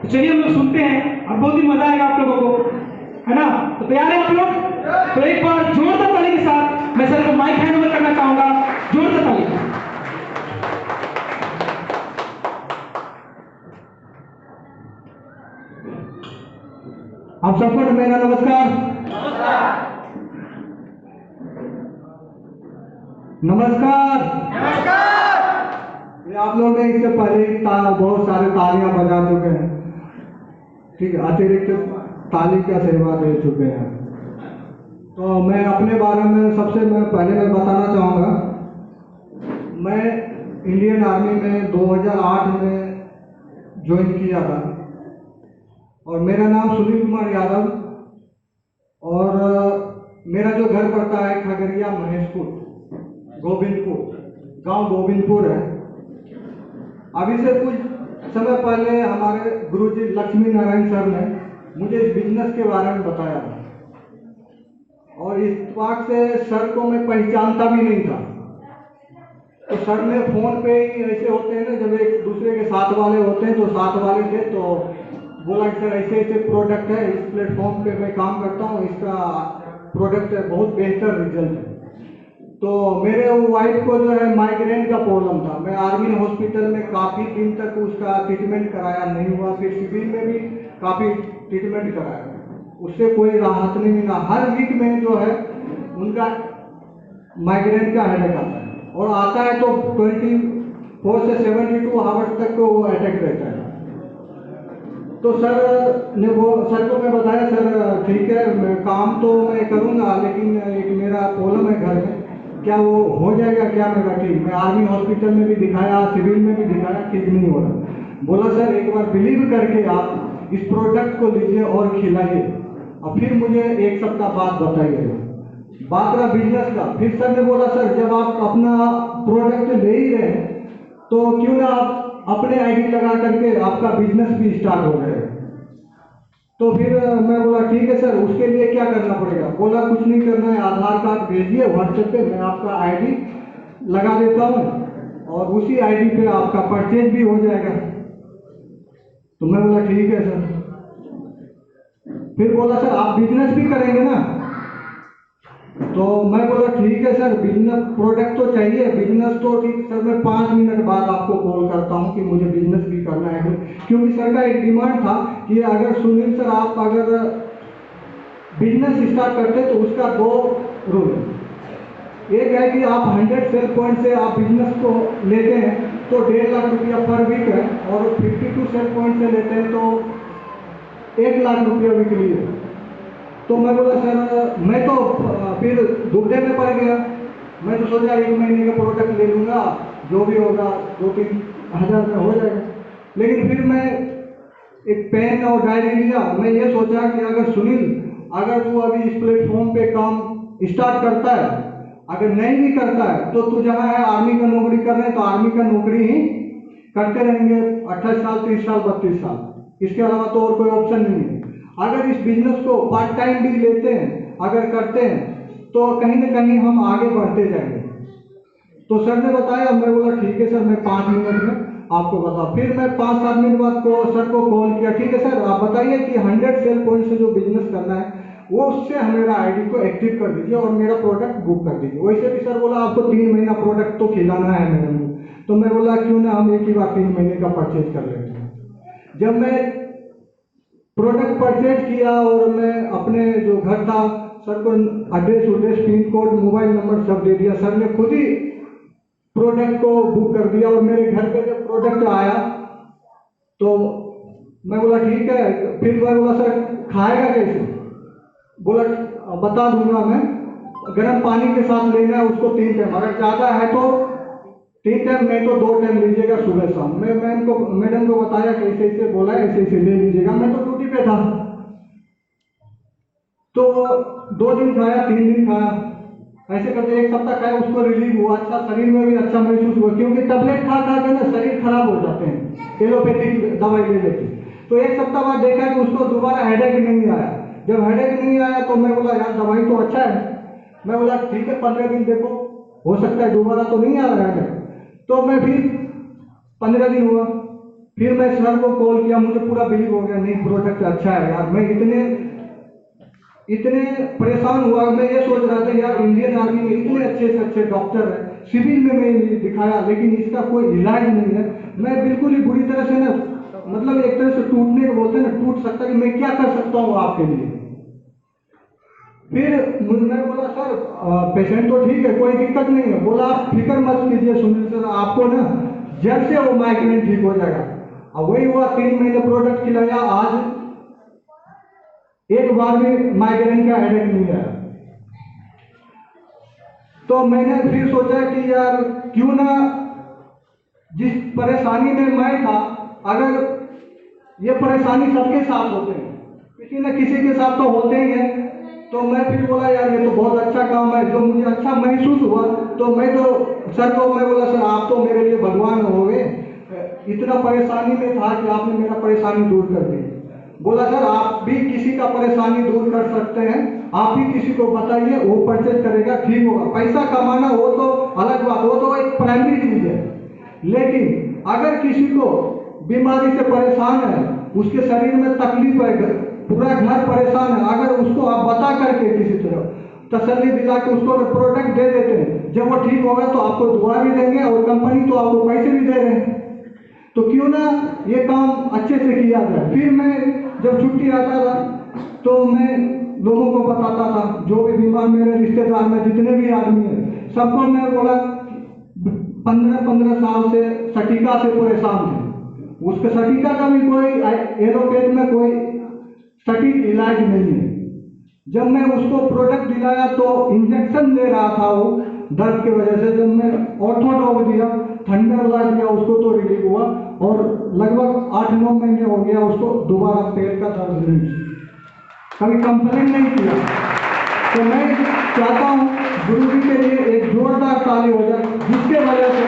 तो चलिए हम लोग सुनते हैं और बहुत ही मजा आएगा आप लोगों को, है ना? तो तैयार है आप लोग? तो एक बार जोरदार ताली के साथ मैं सर को माइक हैंड ओवर करना चाहूंगा। जोरदार ताली। आप सबको मेरा नमस्कार। नमस्कार। ये आप लोग ने इससे पहले बहुत सारे तालियां बजा चुके हैं, ठीक है, अतिरिक्त ताली का सेवा दे चुके हैं। तो मैं अपने बारे में पहले मैं बताना चाहूँगा, मैं इंडियन आर्मी में 2008 में ज्वाइन किया था और मेरा नाम सुनील कुमार यादव, और मेरा जो घर पड़ता है खगड़िया महेशपुर, गोविंदपुर, गांव गोविंदपुर है। अभी से कुछ समय पहले हमारे गुरुजी लक्ष्मी नारायण सर ने मुझे इस बिजनेस के बारे में बताया और इस बात से सर को मैं पहचानता भी नहीं था। तो सर ने फोन पे ही ऐसे होते हैं ना, जब एक दूसरे के साथ वाले होते हैं तो साथ वाले थे, तो बोला कि सर ऐसे ऐसे प्रोडक्ट है, इस प्लेटफॉर्म पे मैं काम करता हूँ, इसका प्रोडक्ट है, बहुत बेहतर रिजल्ट है। तो मेरे वाइफ को जो है माइग्रेन का प्रॉब्लम था। मैं आर्मी हॉस्पिटल में काफ़ी दिन तक उसका ट्रीटमेंट कराया, नहीं हुआ। फिर सिविल में भी काफ़ी ट्रीटमेंट कराया, उससे कोई राहत नहीं मिला। हर वीक में जो है उनका माइग्रेन का हेडेक आता है और आता है तो 24 से 72 आवर्स तक वो अटैक रहता है। तो सर को मैं बताया, सर ठीक है, मैं काम तो मैं करूँगा, लेकिन एक मेरा प्रॉब्लम है घर में, क्या वो हो जाएगा क्या मेरा ठीक? मैं आर्मी हॉस्पिटल में भी दिखाया, सिविल में भी दिखाया, ठीक नहीं हो रहा। बोला सर एक बार बिलीव करके आप इस प्रोडक्ट को लीजिए और खिलाइए और फिर मुझे एक सप्ताह बाद बताइएगा। बात रहा बिजनेस का, फिर सर ने बोला सर जब आप अपना प्रोडक्ट ले ही रहे हैं तो क्यों ना आप अपने आईडी लगा करके आपका बिजनेस भी स्टार्ट हो जाएगा। तो फिर मैं बोला ठीक है सर, उसके लिए क्या करना पड़ेगा? बोला कुछ नहीं करना है, आधार कार्ड भेजिए व्हाट्सएप पे, मैं आपका आईडी लगा देता हूँ और उसी आईडी पे आपका परचेज भी हो जाएगा। तो मैं बोला ठीक है सर। फिर बोला सर आप बिजनेस भी करेंगे ना? तो मैं बोला ठीक है सर, बिजनेस प्रोडक्ट तो चाहिए, बिजनेस तो ठीक सर, मैं 5 मिनट बाद आपको कॉल करता हूँ कि मुझे बिजनेस भी करना है। क्योंकि सर का एक डिमांड था कि अगर सुनील सर आप अगर बिजनेस स्टार्ट करते तो उसका 2 रूल है। एक है कि आप 100 सेल पॉइंट से आप बिजनेस को लेते हैं तो 1.5 लाख रुपया पर वीक है, और 52 सेल पॉइंट से लेते हैं तो 1 लाख रुपया वीकली है। तो मैं बोला सर, मैं तो फिर दुविधा में पड़ गया। मैं तो सोचा 1 महीने का प्रोडक्ट ले लूँगा, जो भी होगा 2-3 हज़ार में हो जाएगा। लेकिन फिर मैं एक पेन और डायरी लिया। मैं ये सोचा कि अगर सुनील अगर तू अभी इस प्लेटफॉर्म पे काम स्टार्ट करता है, अगर नहीं भी करता है तो तू जहाँ है आर्मी का नौकरी कर रहे हैं तो आर्मी का नौकरी ही करते रहेंगे 28 साल, 30 साल, 32 साल, इसके अलावा तो और कोई ऑप्शन नहीं है। अगर इस बिजनेस को पार्ट टाइम भी लेते हैं, अगर करते हैं तो कहीं ना कहीं हम आगे बढ़ते जाएंगे। तो सर ने बताया, मैं बोला ठीक है सर, मैं 5 मिनट में आपको बता। फिर मैं 5-7 मिनट बाद सर को कॉल किया, ठीक है सर आप बताइए कि 100 सेल पॉइंट से जो बिजनेस करना है वो उससे मेरा आईडी को एक्टिव कर दीजिए और मेरा प्रोडक्ट बुक कर दीजिए। वैसे भी सर बोला आपको 3 महीना प्रोडक्ट तो खिलाना है मैडम को। तो मैं बोला क्यों ना हम एक ही बार 3 महीने का परचेज कर लेते हैं। जब मैं प्रोडक्ट परचेज किया और मैं अपने जो घर था सर को address, pin code, mobile number सब दे दिया। सर ने खुद ही प्रोडक्ट को बुक कर दिया और मेरे घर पे जब प्रोडक्ट आया तो मैं बोला ठीक है। फिर मैं बोला सर खाएगा कैसे? बोला बता दूंगा मैं, गर्म पानी के साथ लेना है उसको 3 टाइम, अगर ज़्यादा है तो 3 टाइम, नहीं तो 2 टाइम लीजिएगा सुबह शाम। मैं मैडम को बताया कि ऐसे ऐसे बोला है, ऐसे ऐसे ले लीजिएगा। मैं तो ड्यूटी पे था। तो 2 दिन खाया, 3 दिन खाया, ऐसे करके 1 सप्ताह खाया, उसको रिलीफ हुआ, अच्छा शरीर में भी अच्छा महसूस हुआ। क्योंकि टैबलेट खा खा के ना शरीर खराब हो जाते हैं एलोपैथिक दवाई ले लेके। तो 1 सप्ताह बाद देखा कि उसको दोबारा हेडेक नहीं आया। जब हेडेक नहीं आया तो मैं बोला यार दवाई तो अच्छा है। मैं बोला ठीक है 15 दिन देखो, हो सकता है दोबारा तो नहीं आ रहा है। तो मैं फिर 15 दिन हुआ, फिर मैं सर को कॉल किया, मुझे पूरा बिलीव हो गया नहीं प्रोडक्ट अच्छा है यार। मैं इतने परेशान हुआ, मैं ये सोच रहा था यार इंडियन आर्मी में इतने अच्छे से अच्छे डॉक्टर है, सिविल में मैं दिखाया लेकिन इसका कोई इलाज नहीं है। मैं बिल्कुल ही बुरी तरह से ना, मतलब एक तरह से टूटने को बोलते हैं ना, टूट सकता कि मैं क्या कर सकता हूँ आपके लिए। फिर मैं बोला सर पेशेंट तो ठीक है, कोई दिक्कत नहीं है। बोला आप फिक्र मत कीजिए सुनील सर, आपको ना जल्द से वो माइग्रेन ठीक हो जाएगा। अब वही हुआ, 3 महीने प्रोडक्ट खिलाया, आज एक बार भी माइग्रेन का हेडेक नहीं आया। तो मैंने फिर सोचा कि यार क्यों ना, जिस परेशानी में मैं था, अगर ये परेशानी सबके साथ होते हैं, किसी न किसी के साथ तो होते ही हैं, तो मैं फिर बोला यार ये तो बहुत अच्छा काम है। जो मुझे अच्छा महसूस हुआ तो मैं तो सर को मैं बोला सर आप तो मेरे लिए भगवान हो गए, इतना परेशानी में था कि आपने मेरा परेशानी दूर कर दी। बोला सर आप भी किसी का परेशानी दूर कर सकते हैं, आप भी किसी को बताइए, वो परचेज करेगा, ठीक होगा। पैसा कमाना वो तो अलग बात, वो तो एक प्राइमरी चीज है, लेकिन अगर किसी को बीमारी से परेशान है, उसके शरीर में तकलीफ है, पूरा घर परेशान है, अगर उसको आप बता करके किसी तरह तसल्ली दिला के उसको अगर प्रोडक्ट दे देते हैं, जब वो ठीक होगा तो आपको दुआ भी देंगे और कंपनी तो आपको पैसे भी दे रहे हैं, तो क्यों ना ये काम अच्छे से किया जाए। फिर मैं जब छुट्टी आता था तो मैं लोगों को बताता था, जो भी बीमार मेरे रिश्तेदार में जितने भी आदमी हैं, सबको मैं बोला 15-15 साल से सटीका से परेशान थे। उसके सटीका का भी कोई एलोपैथ में कोई सटीक इलाज नहीं है। जब मैं उसको प्रोडक्ट दिलाया तो इंजेक्शन दे रहा था वो दर्द की वजह से, जब मैं ऑर्थोडॉग दिया, थंडर वाला दिया, उसको तो रिलीव हुआ और लगभग 8-9 महीने हो गया उसको दोबारा पेट का दर्द नहीं, कभी कंप्लेन नहीं किया। तो मैं चाहता हूँ गुरु जी के लिए एक जोरदार ताली हो जाए, जिसके वजह से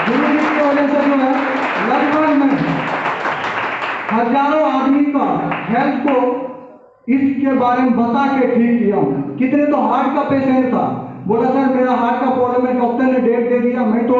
गुरु जी की वजह से जो है लगभग मैं हजारों आदमी का हेल्थ को इसके बारे में बता के ठीक किया हूँ। कितने तो हार्ट का पेशेंट था, बोला सर मेरा हार्ट का प्रॉब्लम है, डॉक्टर ने डेट दे दिया, मैं तो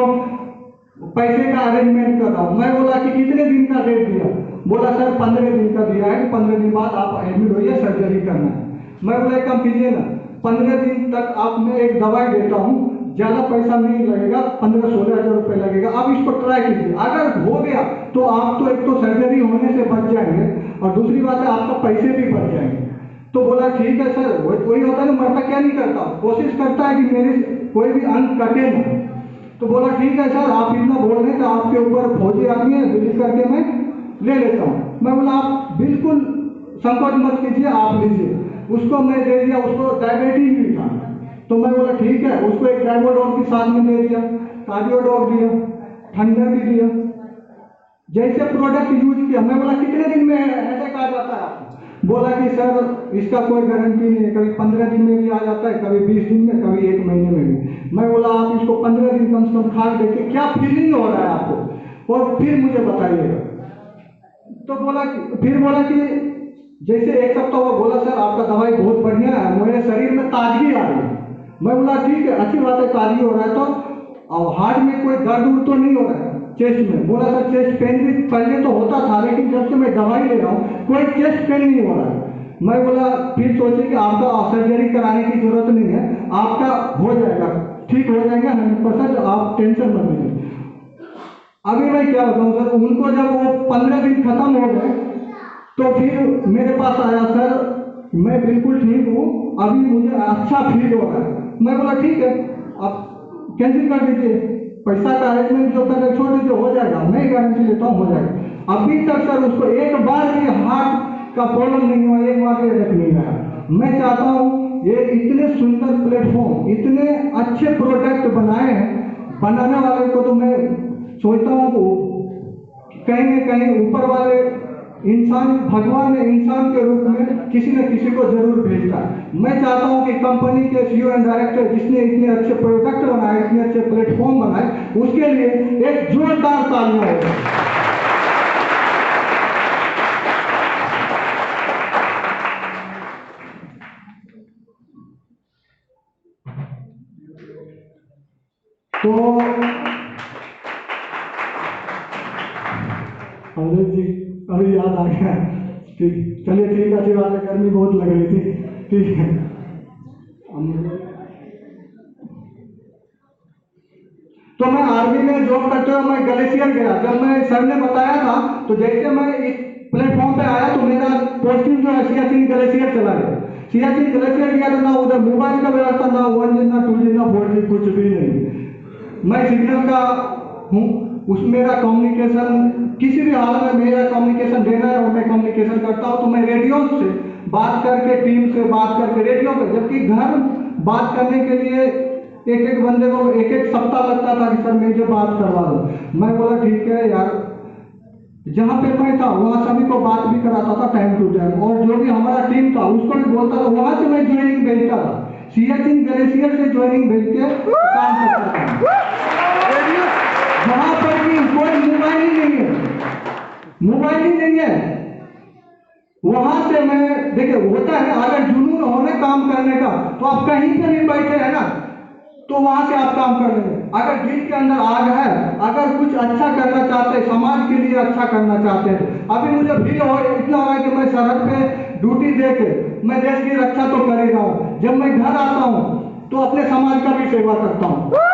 पैसे का अरेंजमेंट कर रहा हूँ। मैं बोला कि कितने दिन का डेट दिया, बोला सर 15 दिन का दिया है, 15 दिन बाद आप एडमिट होइए, सर्जरी करना है। मैं बोला एक काम कीजिए ना, 15 दिन तक आप मैं एक दवाई देता हूँ, ज्यादा पैसा नहीं लगेगा, 15-16 हज़ार रुपये लगेगा, आप इसको ट्राई कीजिए, अगर हो गया तो आप तो एक तो सर्जरी होने से बच जाएंगे और दूसरी बात है आपका पैसे भी बच जाएंगे। तो बोला ठीक है सर, वही होता है ना, मरता क्या नहीं करता, कोशिश करता है कि मेरे कोई भी अंग कटे ना। तो बोला ठीक है सर, आप इतना बोल रहे हैं तो आपके ऊपर फौजी आदमी है, बिलीव करके मैं ले लेता हूँ। मैं बोला आप बिल्कुल संकोच मत कीजिए, आप लीजिए। उसको मैं दे दिया, उसको डायबिटीज भी था, तो मैं बोला ठीक है, उसको एक डायबोडॉग के साथ में दे दिया, कार्डियोडॉग दिया, थंडर भी दिया। जैसे प्रोडक्ट यूज किया, मैं बोला कितने दिन में हेडेक आ जाता है आपको, बोला कि सर इसका कोई गारंटी नहीं है, कभी 15 दिन में भी आ जाता है, कभी 20 दिन में, कभी 1 महीने में भी। मैं बोला आप इसको 15 दिन कम से कम खा के देखिए क्या फीलिंग हो रहा है आपको, और फिर मुझे बताइएगा। तो फिर बोला कि जैसे 1 सप्ताह हुआ, बोला सर आपका दवाई बहुत बढ़िया है, मेरे शरीर में ताजगी आ रही है। मैं बोला ठीक है, अच्छी बात है, ताजगी हो रहा है, तो हार्ट में कोई दर्द तो नहीं हो रहा है चेस्ट में। बोला सर चेस्ट पेन भी पहले तो होता था, लेकिन जब से मैं दवाई ले रहा हूँ कोई चेस्ट पेन नहीं हो रहा है। मैं बोला फिर सोचे कि आपका सर्जरी कराने की जरूरत नहीं है, आपका हो जाएगा, ठीक हो जाएगा 100%, आप टेंशन मत लीजिए। अभी मैं क्या बताऊँ सर, उनको जब वो 15 दिन खत्म हो गए तो फिर मेरे पास आया, सर मैं बिल्कुल ठीक हूँ, अभी मुझे अच्छा फील हो रहा है। मैं बोला ठीक है, आप कैंसिल कर दीजिए, पैसा का अरेंजमेंट जो कर छोड़ दीजिए, हो जाएगा, मैं गारंटी लेता हूँ हो जाएगा। अभी तक सर उसको एक बार भी हार्ट का प्रॉब्लम नहीं हुआ, एक बार भी हेडेक नहीं आया। मैं चाहता हूँ ये इतने सुंदर प्लेटफॉर्म, इतने अच्छे प्रोडक्ट बनाए हैं, बनाने वाले को तो मैं सोचता हूँ कहीं न कहीं ऊपर वाले इंसान, भगवान ने इंसान के रूप में किसी न किसी को जरूर भेजा है। मैं चाहता हूं कि कंपनी के सीईओ एंड डायरेक्टर जिसने इतने अच्छे प्रोडक्ट बनाए, इतने अच्छे प्लेटफॉर्म बनाए, उसके लिए एक जोरदार तालियां हो। तो अवधेश जी अभी याद आ गया। ठीक, चलिए ठीक है, अच्छी बात है, गर्मी बहुत लग रही थी। ठीक है, तो मैं आर्मी में जॉब करते हुए मैं ग्लेशियर गया। जब मैं सर ने बताया था तो जैसे मैं इस प्लेटफॉर्म पे आया तो मेरा पोस्टिंग जो है सियाचिन ग्लेशियर चला गया। सियाचिन ग्लेशियर गया तो ना उधर मोबाइल का व्यवस्था, ना 1G ना 2G ना 4G, कुछ भी नहीं। मैं सिग्नल का हूँ, उस मेरा कम्युनिकेशन किसी भी हाल में मेरा कम्युनिकेशन देना है और मैं कम्युनिकेशन करता हूँ तो मैं रेडियो से बात करके, टीम से बात करके रेडियो पे, जबकि घर बात करने के लिए एक एक बंदे को एक एक सप्ताह लगता था कि सर मुझे बात करवा दो। मैं बोला ठीक है यार, जहाँ पे मैं था वहाँ सभी को बात भी कराता था टाइम टू टाइम, और जो भी हमारा टीम था उसको भी बोलता था। वहाँ से मैं ज्वाइनिंग भेजता था, सियाचिन ग्लेशियर से ज्वाइनिंग भेज के काम करता था। वहाँ पर भी कोई मोबाइल ही नहीं है, मोबाइल ही नहीं है। वहां से मैं देखिए, होता है अगर जुनून हो ना काम करने का तो आप कहीं पे भी बैठे हैं ना तो वहां से आप काम कर लेंगे। अगर दिल के अंदर आग है, अगर कुछ अच्छा करना चाहते हैं, समाज के लिए अच्छा करना चाहते हैं। अभी मुझे फील हो इतना हो रहा है कि मैं सरहद पे ड्यूटी दे के मैं देश की रक्षा तो कर ही रहा हूँ, जब मैं घर आता हूँ तो अपने समाज का भी सेवा करता हूँ।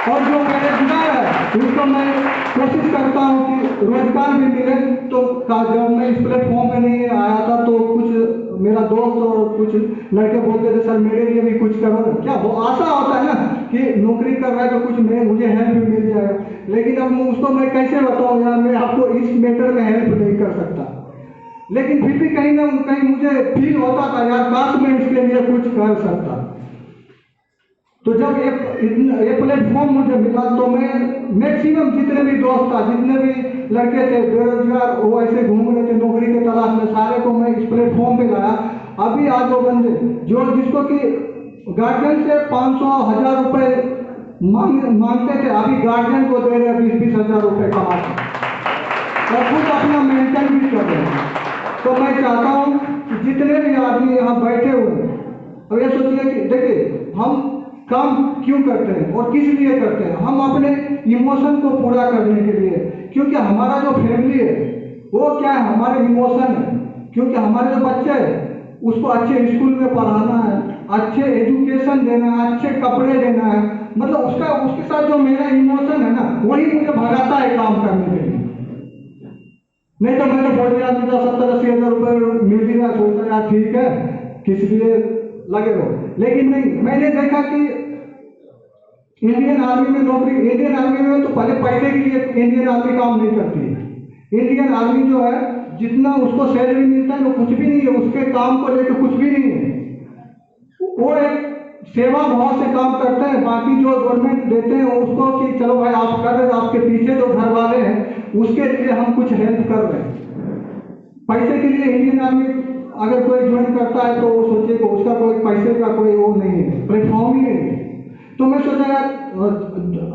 और जो बेरोजगार है उसको मैं कोशिश करता हूँ कि रोजगार भी मिले। तो जब मैं इस प्लेटफॉर्म पे नहीं आया था तो कुछ मेरा दोस्त और कुछ लड़के बोलते थे सर मेरे लिए भी कुछ करो। क्या वो आशा होता है ना कि नौकरी कर रहा है तो कुछ मुझे हेल्प भी मिल जाएगा, लेकिन अब उसको मैं कैसे बताऊँ यार, मैं आपको इस मैटर में हेल्प नहीं कर सकता। लेकिन फिर भी कहीं ना कहीं मुझे फील होता था यार काश मैं इसके लिए कुछ कर सकता। तो जब ये प्लेटफॉर्म मुझे मिला तो मैं मैक्सिमम जितने भी दोस्त था, जितने भी लड़के थे बेरोजगार, वो ऐसे घूम रहे थे नौकरी के तलाश में, सारे को मैं इस प्लेटफॉर्म पे लाया। अभी आज वो बंदे जो जिसको कि गार्जियन से 500-1000 रुपए मांगते थे, अभी गार्जियन को दे रहे 20-20 हजार रुपए कमा के और खुद अपना मेंटेन भी कर रहे हैं। तो मैं चाहता हूँ कि जितने भी आदमी यहाँ बैठे हुए हैं, अब ये सोचिए कि देखिए हम काम क्यों करते हैं और किस लिए करते हैं। हम अपने इमोशन को पूरा करने के लिए, क्योंकि हमारा जो फैमिली है वो क्या है, हमारे इमोशन है। क्योंकि हमारे जो बच्चे हैं उसको अच्छे स्कूल में पढ़ाना है, अच्छे एजुकेशन देना है, अच्छे कपड़े देना है, मतलब उसके साथ जो मेरा इमोशन है ना वही मुझे भगाता है काम करने के लिए। नहीं तो मैंने बोल दिया 70-80 हजार रुपये मिल दिया, सोचता यार ठीक है किस लिए लगे रहो। लेकिन नहीं, मैंने देखा कि इंडियन आर्मी में नौकरी, इंडियन आर्मी में तो पहले पैसे के लिए इंडियन आर्मी काम नहीं करती। इंडियन आर्मी जो है जितना उसको सैलरी मिलता है वो कुछ भी नहीं है, उसके काम को लेकर कुछ भी नहीं है। वो एक सेवा भाव से काम करते हैं। बाकी जो गवर्नमेंट देते हैं उसको कि चलो भाई आप कर रहे, आपके पीछे जो घर वाले हैं उसके लिए हम कुछ हेल्प कर रहे हैं। पैसे के लिए इंडियन आर्मी अगर कोई ज्वाइन करता है तो वो सोचे कि उसका कोई पैसे का कोई वो नहीं है, प्लेटफॉर्म ही नहीं है। तो मैं सोचा यार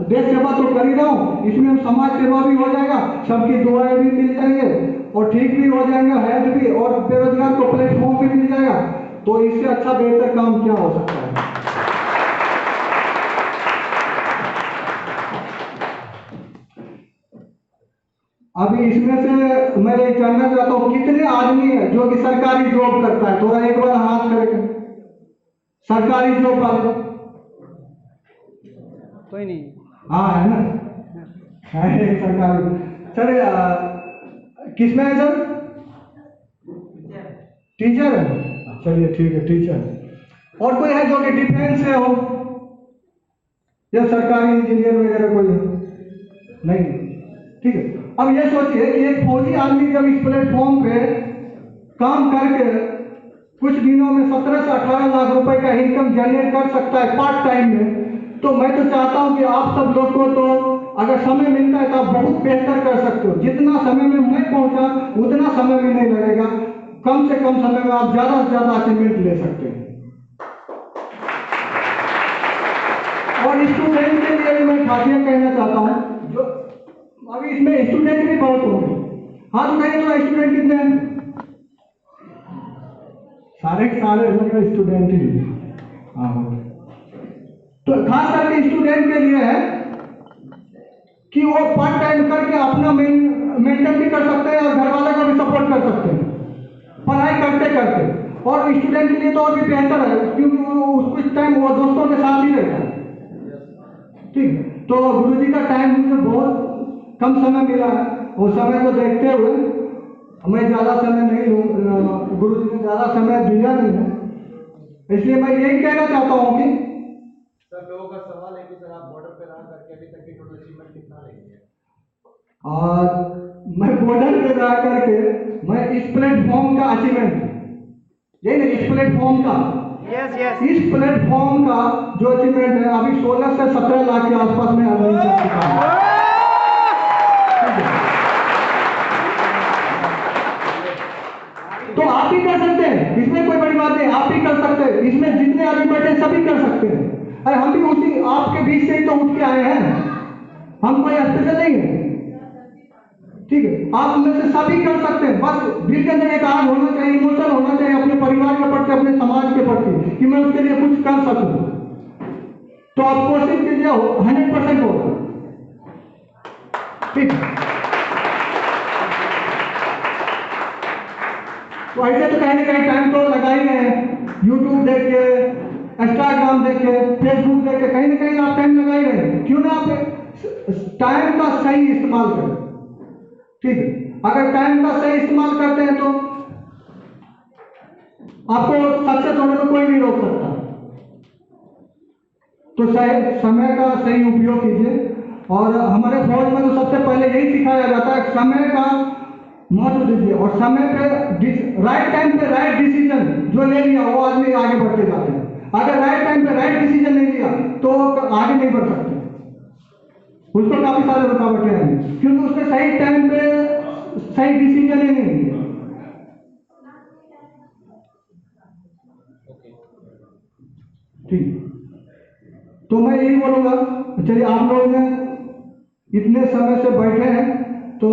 देश सेवा तो कर ही रहा हूँ, इसमें समाज सेवा भी हो जाएगा, सबकी दुआएं भी मिल जाएंगे और ठीक भी हो जाएंगे, हेल्थ भी, और बेरोजगार को प्लेटफॉर्म भी मिल जाएगा। तो इससे अच्छा बेहतर काम क्या हो सकता है। अभी इसमें से मैं ये जानना चाहता हूँ कितने आदमी है जो कि सरकारी जॉब करता है, थोड़ा एक बार हाथ करेगा। सरकारी जॉब वाले कोई नहीं। हाँ है ना, है सरकारी। सर किसमें है सर? टीचर है, चलिए ठीक है टीचर। और कोई है जो कि डिफेंस से हो या सरकारी इंजीनियर वगैरह कोई है? नहीं, ठीक है। अब ये सोचिए कि एक फौजी आदमी जब इस प्लेटफॉर्म पे काम करके कुछ दिनों में 17 से 18 लाख रुपए का इनकम जनरेट कर सकता है पार्ट टाइम में, तो मैं तो चाहता हूं कि आप सब लोग को तो अगर समय मिलता है तो आप बहुत बेहतर कर सकते हो। जितना समय में मैं पहुंचा उतना समय भी नहीं लगेगा, कम से कम समय में आप ज्यादा से ज्यादा अचीवमेंट ले सकते हैं। और स्टूडेंट के लिए भी मैं खासियत कहना चाहता हूं, जो अभी इसमें स्टूडेंट भी बहुत होंगे। हाथ उठाइए तो स्टूडेंट कितने हैं? सारे स्टूडेंट ही। हाँ, तो खास करके स्टूडेंट के लिए है कि वो पार्ट टाइम करके अपना मेंटेन भी कर सकते हैं और घर वाले को भी सपोर्ट कर सकते हैं पढ़ाई करते करते। और स्टूडेंट के लिए तो और भी बेहतर है, क्योंकि वो उस टाइम वो दोस्तों के साथ ही रहता है। ठीक है, तो गुरुजी का टाइम मुझे बहुत कम समय मिला है, वो समय को देखते हुए मैं ज़्यादा समय नहीं लूँ, गुरुजी ने ज़्यादा समय दिया नहीं है, इसलिए मैं यही कहना चाहता हूँ कि सर लोगों का सवाल है कि सर आप बॉर्डर पे रह करके अभी तक की टोटल अचीवमेंट कितना लेंगे? और मैं बॉर्डर पे रह करके मैं इस प्लेटफॉर्म का अचीवमेंट, यही ना, इस प्लेटफॉर्म का, इस प्लेटफॉर्म का जो अचीवमेंट है अभी 16 से 17 लाख के आसपास में अर्निंग कर चुका हूं। तो आप भी कर सकते हैं, इसमें कोई बड़ी बात नहीं, आप भी कर सकते हैं, इसमें जितने आदमी बैठे सभी कर सकते हैं। अरे हम भी उसी आपके बीच से ही तो उठ के आए हैं, हम कोई स्पेशल नहीं है। ठीक है, आप में से सभी कर सकते हैं, बस दिल के अंदर एक आग होना चाहिए, इमोशन होना चाहिए अपने परिवार के प्रति, अपने समाज के प्रति कि मैं उसके लिए कुछ कर सकूं। तो आप कोशिश कीजिए, 100% होगा। ठीक है, तो ऐसे तो कहीं ना कहीं टाइम तो लगा ही रहे हैं, यूट्यूब देख के, इंस्टाग्राम देख के, फेसबुक देख के, कहीं ना कहीं आप टाइम लगा ही रहे हैं। क्यों ना आप टाइम का सही इस्तेमाल करें। ठीक है, अगर टाइम का सही इस्तेमाल करते हैं तो आपको सक्सेस होने में कोई नहीं रोक सकता। तो समय का सही उपयोग कीजिए, और हमारे फौज में तो सबसे पहले यही सिखाया जाता है, समय का महत्व दीजिए, और समय पे राइट टाइम पे राइट डिसीजन जो ले लिया वो आदमी आगे बढ़ते जाते हैं। अगर राइट टाइम पे राइट डिसीजन नहीं लिया तो आगे नहीं बढ़ सकते, उसको काफी सारे रुकावटें आएंगी, क्योंकि उसने सही टाइम पे सही डिसीजन ही नहीं लिया। ठीक, तो मैं यही बोलूंगा, चलिए आप लोग ने इतने समय से बैठे हैं, तो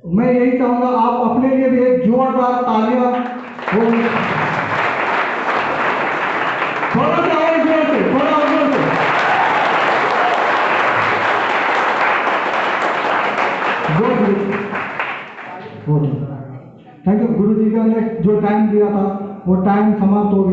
मैं यही चाहूंगा आप अपने लिए भी एक जोरदार तालियां हो, थोड़ा सा और जोर से, थोड़ा और जोर से। Thank you. गुरु जी का ने जो टाइम दिया था वो टाइम समाप्त हो गया।